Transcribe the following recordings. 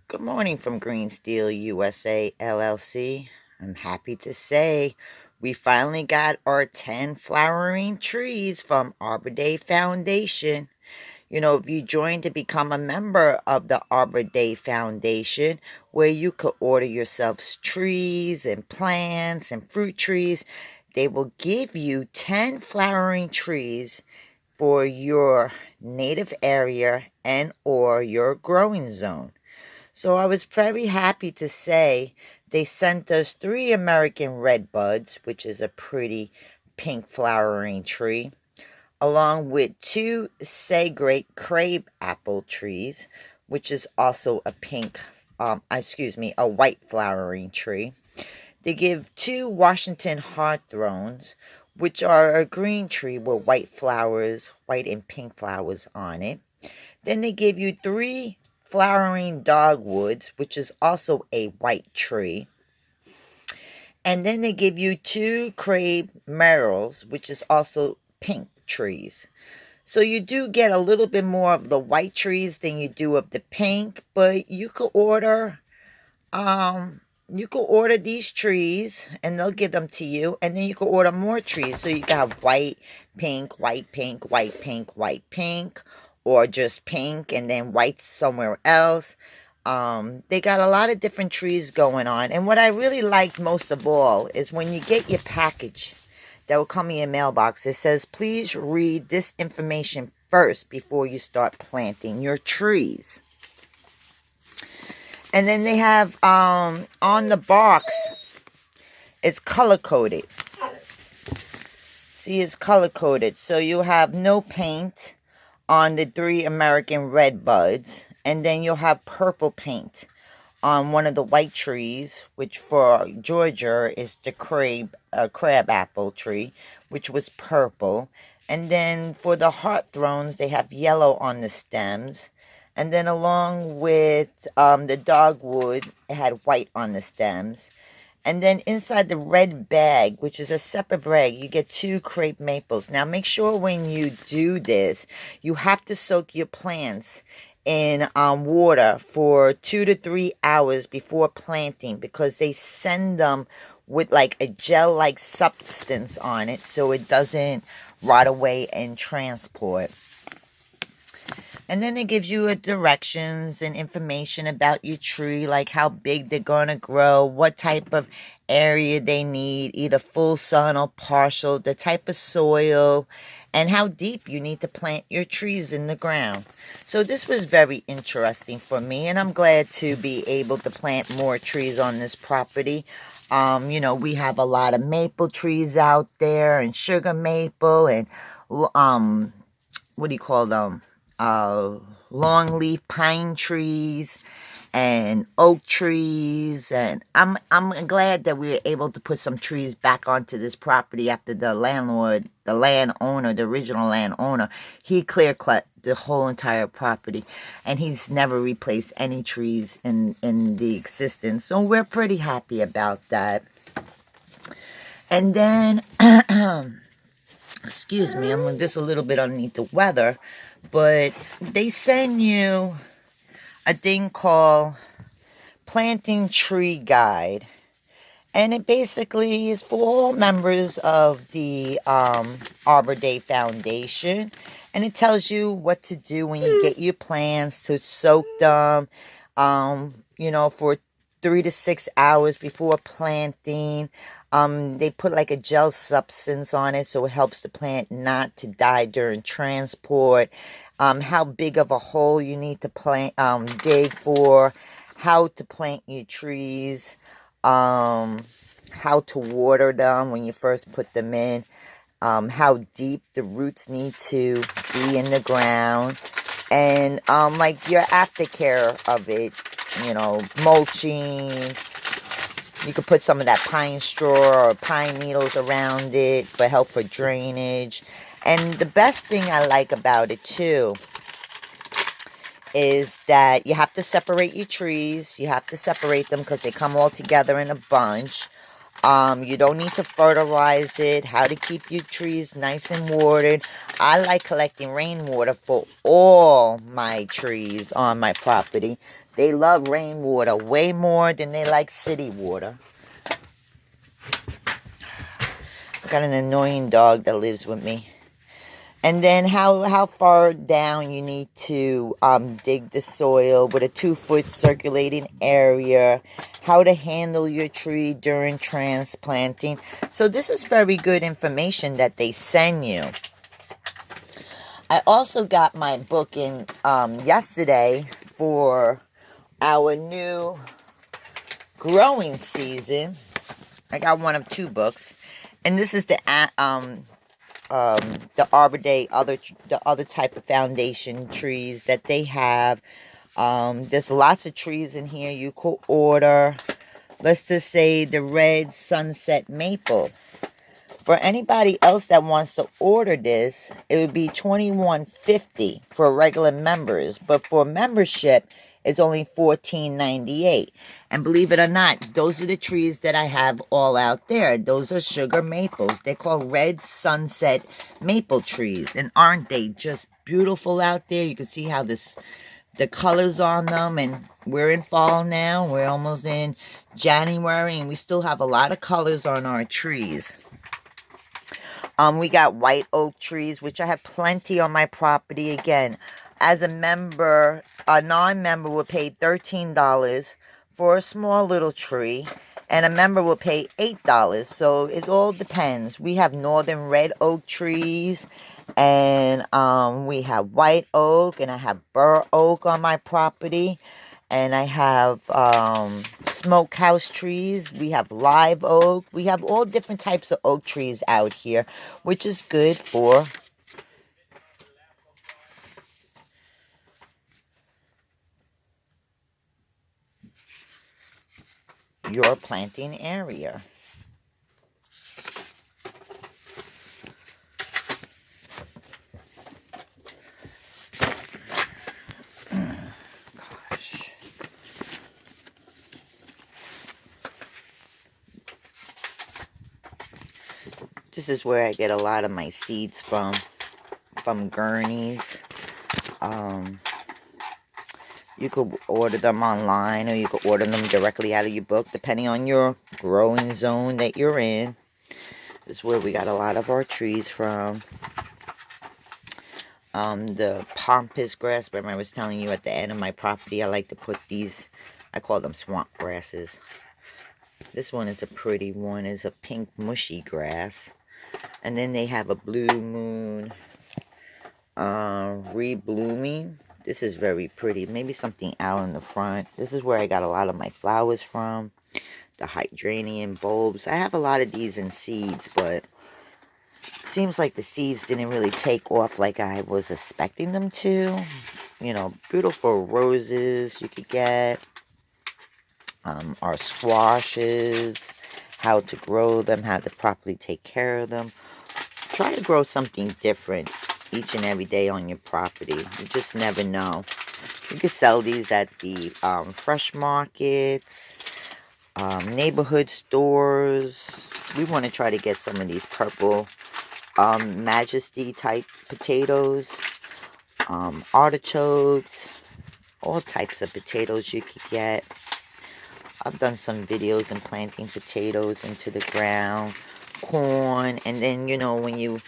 Good morning from Green Steel USA LLC. I'm happy to say we finally got our 10 flowering trees from Arbor Day Foundation. If you join to become a member of the Arbor Day Foundation, where you could order yourselves trees and plants and fruit trees, they will give you 10 flowering trees for your native area and or your growing zone. So I was very happy to say they sent us 3 American red buds, which is a pretty pink flowering tree, along with 2 Sagrate crab apple trees, which is also a a white flowering tree. They give 2 Washington hawthorns, which are a green tree with white flowers, white and pink flowers on it. Then they give you 3 flowering dogwoods, which is also a white tree. And then they give you 2 crepe myrtles, which is also pink trees. So you do get a little bit more of the white trees than you do of the pink, but you could order these trees and they'll give them to you, and then you could order more trees. So you got white, pink, white, pink, white, pink, white, pink, or just pink and then white somewhere else. They got a lot of different trees going on. And what I really liked most of all is when you get your package that will come in your mailbox, it says, please read this information first before you start planting your trees. And then they have, on the box, it's color-coded. See, it's color-coded. So you have no paint on the 3 American red buds, and then you'll have purple paint on one of the white trees, which for Georgia is the crab apple tree, which was purple. And then for the hawthorns, they have yellow on the stems. And then along with the dogwood, it had white on the stems. And then inside the red bag, which is a separate bag, you get 2 crepe maples. Now, make sure when you do this, you have to soak your plants in water for 2 to 3 hours before planting, because they send them with like a gel-like substance on it so it doesn't rot away in transport. And then it gives you directions and information about your tree, like how big they're going to grow, what type of area they need, either full sun or partial, the type of soil, and how deep you need to plant your trees in the ground. So this was very interesting for me, and I'm glad to be able to plant more trees on this property. We have a lot of maple trees out there, and sugar maple, and what do you call them? Longleaf pine trees and oak trees, and I'm glad that we were able to put some trees back onto this property after the original landowner, he clear cut the whole entire property, and he's never replaced any trees in the existence. So we're pretty happy about that. And then excuse me, I'm just a little bit underneath the weather. But they send you a thing called Planting Tree Guide. And it basically is for all members of the Arbor Day Foundation. And it tells you what to do when you get your plants, to soak them, for 3 to 6 hours before planting. They put like a gel substance on it so it helps the plant not to die during transport. How big of a hole you need to dig for, how to plant your trees, how to water them when you first put them in, how deep the roots need to be in the ground, and like your aftercare of it, mulching. You could put some of that pine straw or pine needles around it for help for drainage. And the best thing I like about it too is that you have to separate your trees. You have to separate them because they come all together in a bunch. You don't need to fertilize it. How to keep your trees nice and watered. I like collecting rainwater for all my trees on my property. They love rainwater way more than they like city water. I got an annoying dog that lives with me. And then how far down you need to dig the soil with a 2-foot circulating area, how to handle your tree during transplanting. So this is very good information that they send you. I also got my book in yesterday for our new growing season. I got one of 2 books, and this is the Arbor Day, the other type of foundation trees that they have. There's lots of trees in here you could order. Let's just say the red sunset maple. For anybody else that wants to order this, it would be $21.50 for regular members. But for membership, it's only $14.98. And believe it or not, those are the trees that I have all out there. Those are sugar maples. They're called red sunset maple trees. And aren't they just beautiful out there? You can see how the colors on them. And we're in fall now. We're almost in January. And we still have a lot of colors on our trees. We got white oak trees, which I have plenty on my property. Again, as a member, a non-member will pay $13 for a small little tree, and a member will pay $8. So it all depends. We have northern red oak trees, and we have white oak, and I have bur oak on my property. And I have smokehouse trees. We have live oak. We have all different types of oak trees out here, which is good for your planting area. This is where I get a lot of my seeds from Gurney's. You could order them online, or you could order them directly out of your book, depending on your growing zone that you're in. This is where we got a lot of our trees from. The pampas grass, remember I was telling you at the end of my property, I like to put these, I call them swamp grasses. This one is a pretty one. It's a pink mushy grass. And then they have a blue moon reblooming. This is very pretty. Maybe something out in the front. This is where I got a lot of my flowers from. The hydrangea bulbs. I have a lot of these in seeds, but it seems like the seeds didn't really take off like I was expecting them to. You know, beautiful roses you could get. Our squashes. How to grow them. How to properly take care of them. Try to grow something different each and every day on your property. You just never know. You can sell these at the fresh markets, neighborhood stores. We want to try to get some of these purple Majesty type potatoes, artichokes, all types of potatoes you could get. I've done some videos in planting potatoes into the ground, corn, and then, you know, when you,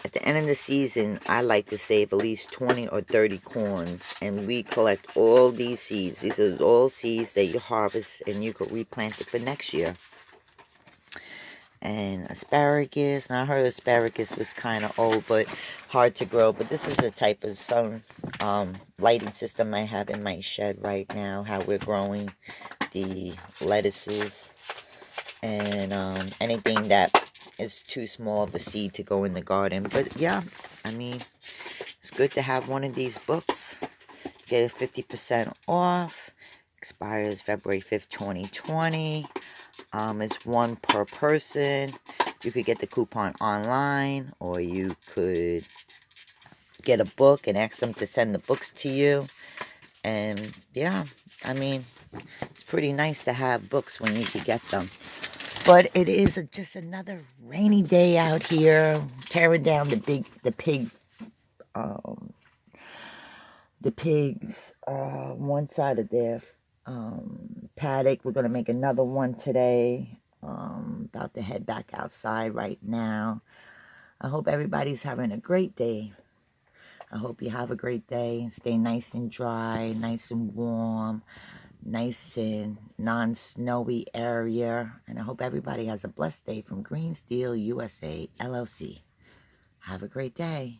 at the end of the season, I like to save at least 20 or 30 corns, and we collect all these seeds. These are all seeds that you harvest, and you could replant it for next year. And asparagus, now I heard asparagus was kind of old, but hard to grow, but this is the type of sun lighting system I have in my shed right now, how we're growing the lettuces and anything that is too small of a seed to go in the garden. But yeah, I mean, it's good to have one of these books. Get it 50% off. Expires February 5th, 2020. It's one per person. You could get the coupon online, or you could get a book and ask them to send the books to you. And yeah, I mean, it's pretty nice to have books when you could get them. But it is just another rainy day out here, tearing down the pig the pigs, one side of their paddock. We're going to make another one today. About to head back outside right now. I hope everybody's having a great day. I hope you have a great day and stay nice and dry, nice and warm, nice and non-snowy area. And I hope everybody has a blessed day from Green Steel USA LLC. Have a great day.